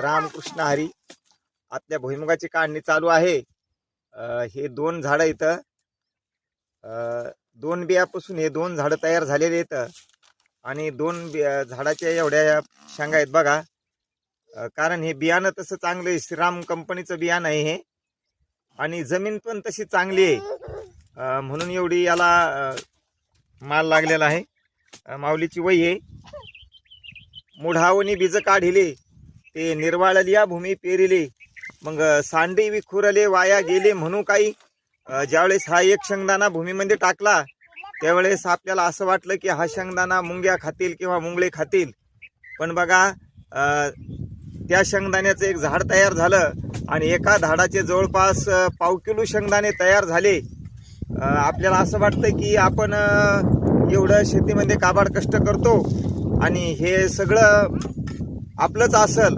रामकृष्ण हरी. आपल्या भुईमुगाची काढणी चालू आहे. हे 2 झाडं इथं 2 बियापासून हे 2 झाडं तयार झालेले आहेत आणि 2 झाडाच्या एवढ्या शेंगा आहेत बघा. कारण हे बियाणं तसं चांगलं आहे, श्रीराम कंपनीचं बियाणं आहे हे, आणि जमीन पण तशी चांगली आहे म्हणून एवढी याला माल लागलेला आहे. माऊलीची वही आहे. मुढावणी बीज काढिले ते निर्वाळलिया भूमी पेरिले, मग सांडी विखुरले वाया गेले म्हणू काही. ज्यावेळेस हा एक शेंगदाणा भूमीमध्ये टाकला त्यावेळेस आपल्याला असं वाटलं की हा शेंगदाणा मुंग्या खातील किंवा मुंगळे खातील, पण बघा त्या शेंगदाण्याचं एक झाड तयार झालं आणि एका झाडाचे जवळपास पाव किलो शेंगदाणे तयार झाले. आपल्याला असं वाटतं की आपण एवढं शेतीमध्ये काबाड कष्ट करतो आणि हे सगळं आपलंच असेल.